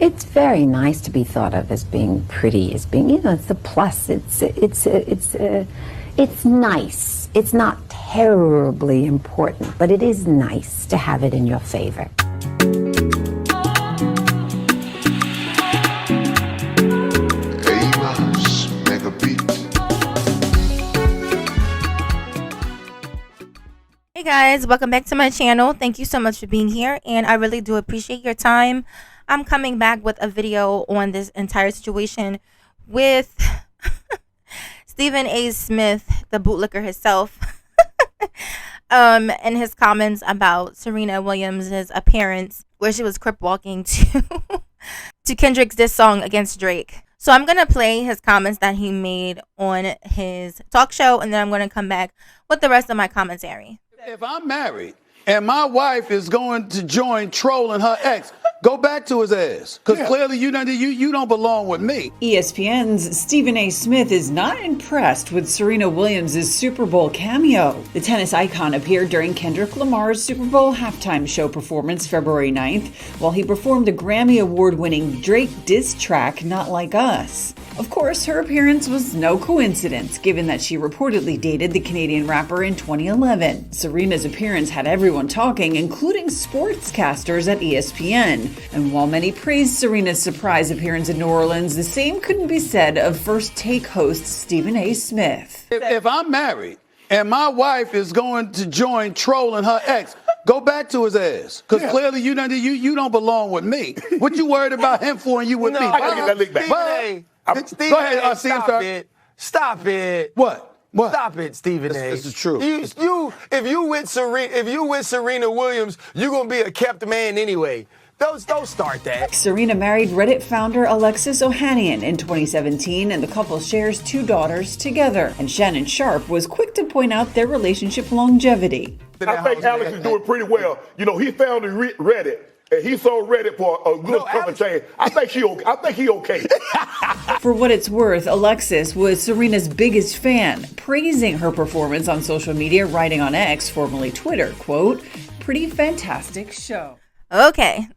It's very nice to be thought of as being pretty, as being, it's a plus. It's nice. It's not terribly important, but it is nice to have it in your favor. Hey guys, welcome back to my channel. Thank you so much for being here, and I really do appreciate your time. I'm coming back with a video on this entire situation with Stephen A. Smith, the bootlicker himself, and his comments about Serena Williams' appearance where she was crip walking to to Kendrick's diss song against Drake. So I'm gonna play his comments that he made on his talk show, and then I'm gonna come back with the rest of my commentary. If I'm married and my wife is going to join trolling her ex, go back to his ass, because clearly you don't belong with me. ESPN's Stephen A. Smith is not impressed with Serena Williams' Super Bowl cameo. The tennis icon appeared during Kendrick Lamar's Super Bowl halftime show performance February 9th, while he performed the Grammy Award-winning Drake diss track, Not Like Us. Of course, her appearance was no coincidence, given that she reportedly dated the Canadian rapper in 2011. Serena's appearance had everyone talking, including sportscasters at ESPN. And while many praised Serena's surprise appearance in New Orleans, the same couldn't be said of First Take host Stephen A. Smith. If I'm married and my wife is going to join trolling her ex, go back to his ass, because clearly you don't belong with me. What you worried about him for and you with me? I gotta get that lick back. Go ahead, Stop it. What? Stop it, Stephen A. This is true. If you with Serena Williams, you gonna be a kept man anyway. Don't start that. Serena married Reddit founder Alexis Ohanian in 2017, and the couple shares 2 daughters together. And Shannon Sharp was quick to point out their relationship longevity. I think Alex is doing pretty well. You know, he founded Reddit, and he sold Reddit for a good chunk of change. I think he okay. For what it's worth, Alexis was Serena's biggest fan, praising her performance on social media, writing on X, formerly Twitter, quote, "Pretty fantastic show." Okay.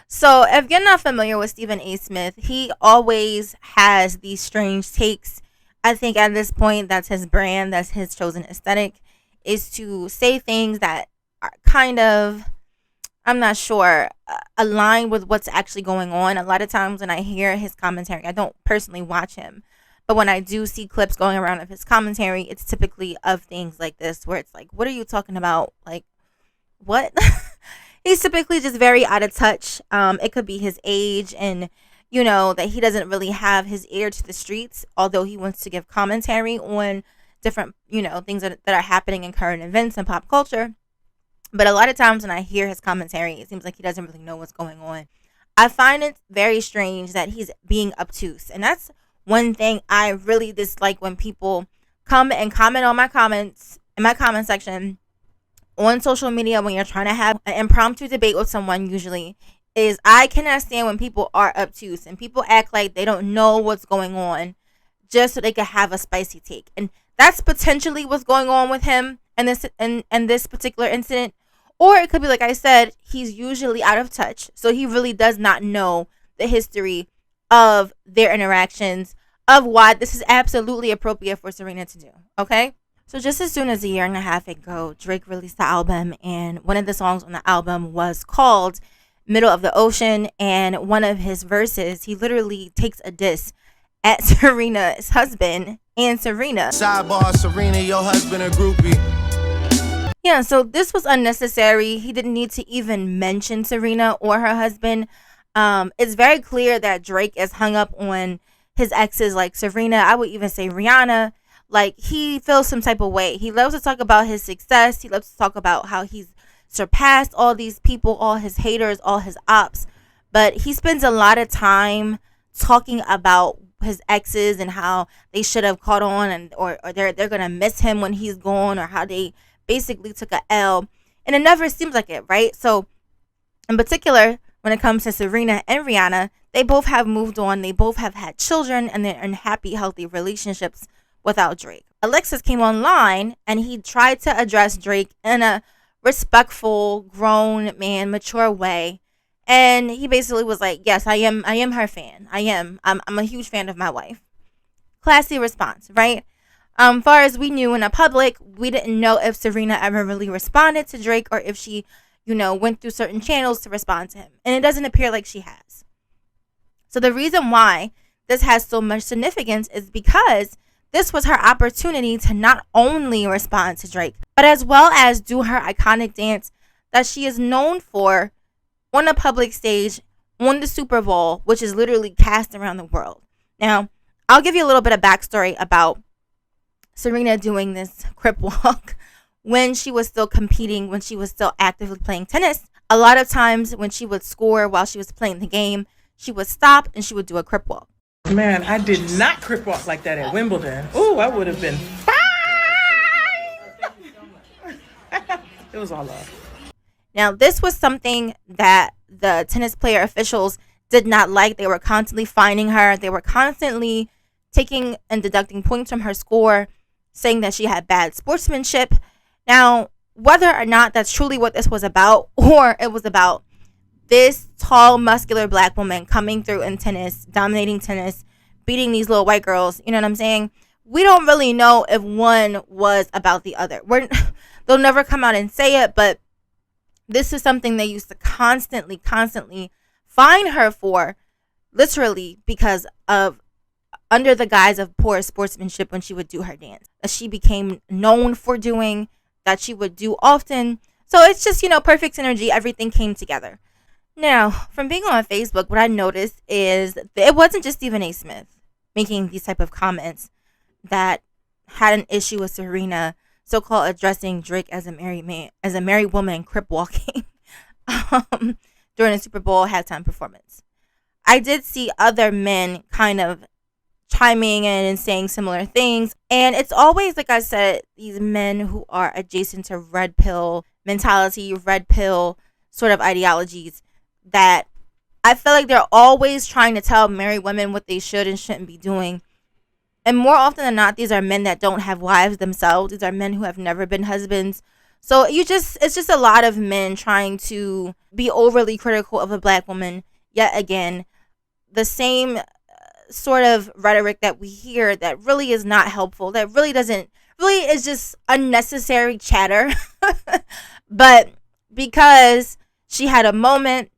So if you're not familiar with Stephen A. Smith, he always has these strange takes. I think at this point, that's his brand, that's his chosen aesthetic, is to say things that are kind of, I'm not sure, align with what's actually going on. A lot of times when I hear his commentary, I don't personally watch him, but when I do see clips going around of his commentary, it's typically of things like this, where it's like, what are you talking about? Like, what? He's typically just very out of touch. It could be his age, and that he doesn't really have his ear to the streets, although he wants to give commentary on different things that are happening in current events and pop culture. But a lot of times when I hear his commentary, it seems like he doesn't really know what's going on. I find it very strange that he's being obtuse, and that's one thing I really dislike, when people come and comment on my comments in my comment section on social media when you're trying to have an impromptu debate with someone. Usually is, I cannot stand when people are obtuse and people act like they don't know what's going on just so they can have a spicy take. And that's potentially what's going on with him in this particular incident. Or it could be, like I said, he's usually out of touch, so he really does not know the history of their interactions, of why this is absolutely appropriate for Serena to do. Okay? So just as soon as a year and a half ago, Drake released the album, and one of the songs on the album was called Middle of the Ocean, and one of his verses, he literally takes a diss at Serena's husband and Serena. Sidebar, Serena, your husband a groupie. Yeah, so this was unnecessary. He didn't need to even mention Serena or her husband. It's very clear that Drake is hung up on his exes like Serena. I would even say Rihanna. Like, he feels some type of way. He loves to talk about his success. He loves to talk about how he's surpassed all these people, all his haters, all his ops. But he spends a lot of time talking about his exes and how they should have caught on, or they're going to miss him when he's gone, or how they basically took a L. And it never seems like it, right? So in particular, when it comes to Serena and Rihanna, they both have moved on. They both have had children, and they're in happy, healthy relationships without Drake. Alexis came online and he tried to address Drake in a respectful, grown man, mature way. And he basically was like, yes, I am her fan. I'm a huge fan of my wife. Classy response, right? Far as we knew in the public, we didn't know if Serena ever really responded to Drake or if she, went through certain channels to respond to him. And it doesn't appear like she has. So the reason why this has so much significance is because this was her opportunity to not only respond to Drake, but as well as do her iconic dance that she is known for on a public stage on the Super Bowl, which is literally cast around the world. Now, I'll give you a little bit of backstory about Serena doing this crip walk when she was still competing, when she was still actively playing tennis. A lot of times when she would score while she was playing the game, she would stop and she would do a crip walk. Man, I did not crip walk like that at Wimbledon. Ooh, I would have been fine. It was all love. Now, this was something that the tennis player officials did not like. They were constantly fining her. They were constantly taking and deducting points from her score, saying that she had bad sportsmanship. Now, whether or not that's truly what this was about, or it was about this tall, muscular black woman coming through in tennis, dominating tennis, beating these little white girls, you know what I'm saying? We don't really know if one was about the other. They'll never come out and say it, but this is something they used to constantly fine her for, literally because of under the guise of poor sportsmanship when she would do her dance, that she became known for doing, that she would do often. So it's just, perfect synergy. Everything came together. Now, from being on Facebook, what I noticed is it wasn't just Stephen A. Smith making these type of comments that had an issue with Serena so-called addressing Drake as a married woman crip walking during the Super Bowl halftime performance. I did see other men kind of chiming in and saying similar things, and it's always, like I said, these men who are adjacent to red pill mentality, red pill sort of ideologies, that I feel like they're always trying to tell married women what they should and shouldn't be doing. And more often than not, these are men that don't have wives themselves. These are men who have never been husbands. So it's just a lot of men trying to be overly critical of a black woman. Yet again, the same sort of rhetoric that we hear that really is not helpful, that really is just unnecessary chatter. But because she had a moment,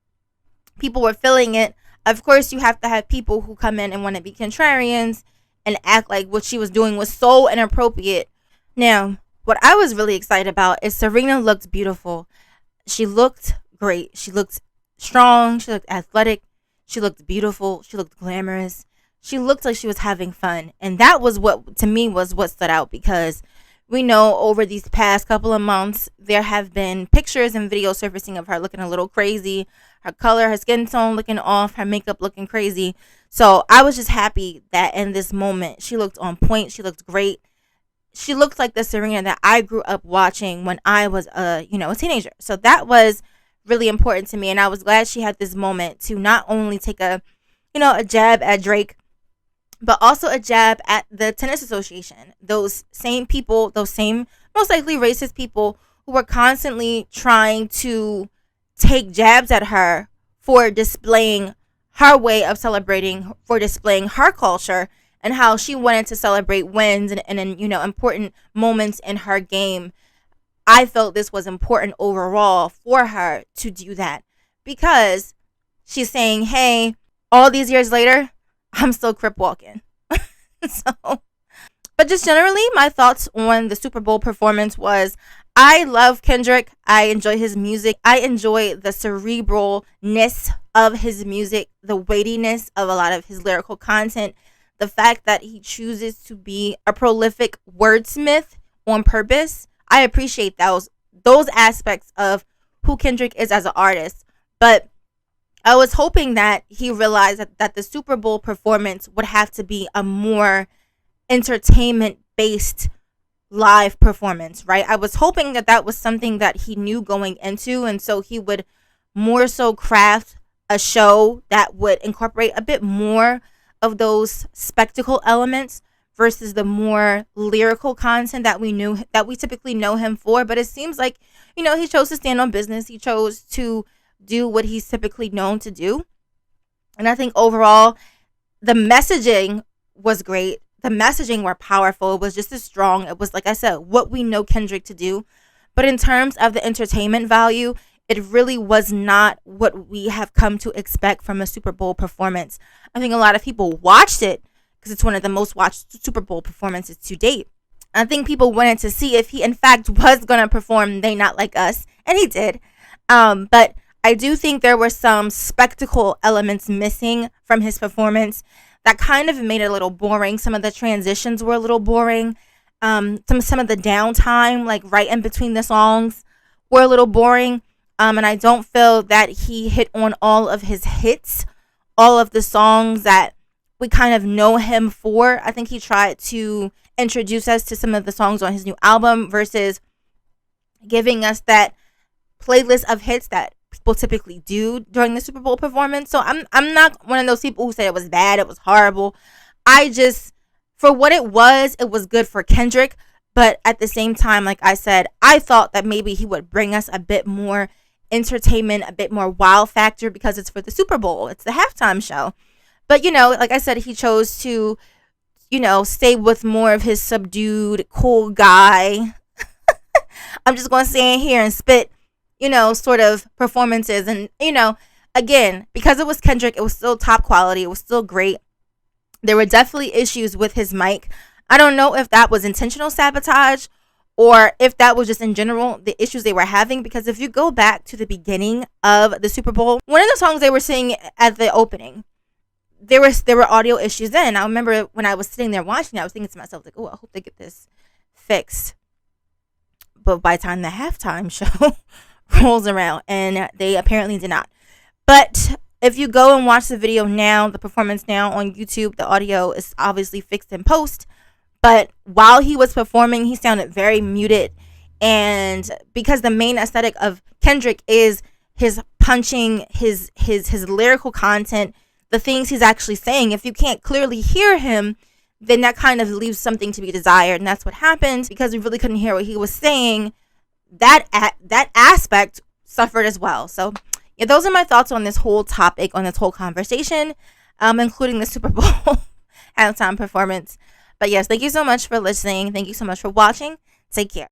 people were feeling it. Of course, you have to have people who come in and want to be contrarians and act like what she was doing was so inappropriate. Now, what I was really excited about is Serena looked beautiful. She looked great. She looked strong. She looked athletic. She looked beautiful. She looked glamorous. She looked like she was having fun. And that was what, to me, was what stood out, because we know over these past couple of months, there have been pictures and videos surfacing of her looking a little crazy, her color, her skin tone looking off, her makeup looking crazy. So I was just happy that in this moment, she looked on point. She looked great. She looked like the Serena that I grew up watching when I was a teenager. So that was really important to me. And I was glad she had this moment to not only take a jab at Drake, but also a jab at the Tennis Association. Those same people, those same most likely racist people who were constantly trying to take jabs at her for displaying her way of celebrating, for displaying her culture, and how she wanted to celebrate wins and important moments in her game. I felt this was important overall for her to do that, because she's saying, hey, all these years later, I'm still crip walking. But just generally, my thoughts on the Super Bowl performance was, I love Kendrick. I enjoy his music. I enjoy the cerebralness of his music, the weightiness of a lot of his lyrical content, the fact that he chooses to be a prolific wordsmith on purpose. I appreciate those aspects of who Kendrick is as an artist. But I was hoping that he realized that the Super Bowl performance would have to be a more entertainment-based live performance, right? I was hoping that was something that he knew going into, and so he would more so craft a show that would incorporate a bit more of those spectacle elements versus the more lyrical content that we typically know him for. But it seems like, he chose to stand on business. He chose to do what he's typically known to do. And I think overall, the messaging was great. The messaging were powerful. It was just as strong. It was, like I said, what we know Kendrick to do. But in terms of the entertainment value, it really was not what we have come to expect from a Super Bowl performance. I think a lot of people watched it because it's one of the most watched Super Bowl performances to date. I think people wanted to see if he, in fact, was going to perform They Not Like Us. And he did. But I do think there were some spectacle elements missing from his performance that kind of made it a little boring. Some of the transitions were a little boring. Some of the downtime, like right in between the songs, were a little boring. And I don't feel that he hit on all of his hits, all of the songs that we kind of know him for. I think he tried to introduce us to some of the songs on his new album versus giving us that playlist of hits that people typically do during the Super Bowl performance. So I'm not one of those people who say it was bad, it was horrible. I just, for what it was good for Kendrick. But at the same time, like I said, I thought that maybe he would bring us a bit more entertainment, a bit more wow factor, because it's for the Super Bowl. It's the halftime show. But, you know, like I said, he chose to, you know, stay with more of his subdued, cool guy. I'm just going to stand here and spit, you know, sort of performances. And, you know, again, because it was Kendrick, it was still top quality. It was still great. There were definitely issues with his mic. I don't know if that was intentional sabotage or if that was just in general the issues they were having. Because if you go back to the beginning of the Super Bowl, one of the songs they were singing at the opening, there were audio issues then. I remember when I was sitting there watching it, I was thinking to myself, like, oh, I hope they get this fixed. But by the time the halftime show rolls around, and they apparently did not. But if you go and watch the video now, the performance now on YouTube, the audio is obviously fixed in post. But while he was performing, he sounded very muted. And because the main aesthetic of Kendrick is his punching, his lyrical content, the things he's actually saying, if you can't clearly hear him, then that kind of leaves something to be desired. And that's what happened, because we really couldn't hear what he was saying. That aspect suffered as well. So yeah, those are my thoughts on this whole topic, on this whole conversation, including the Super Bowl halftime performance. But yes, thank you so much for listening. Thank you so much for watching. Take care.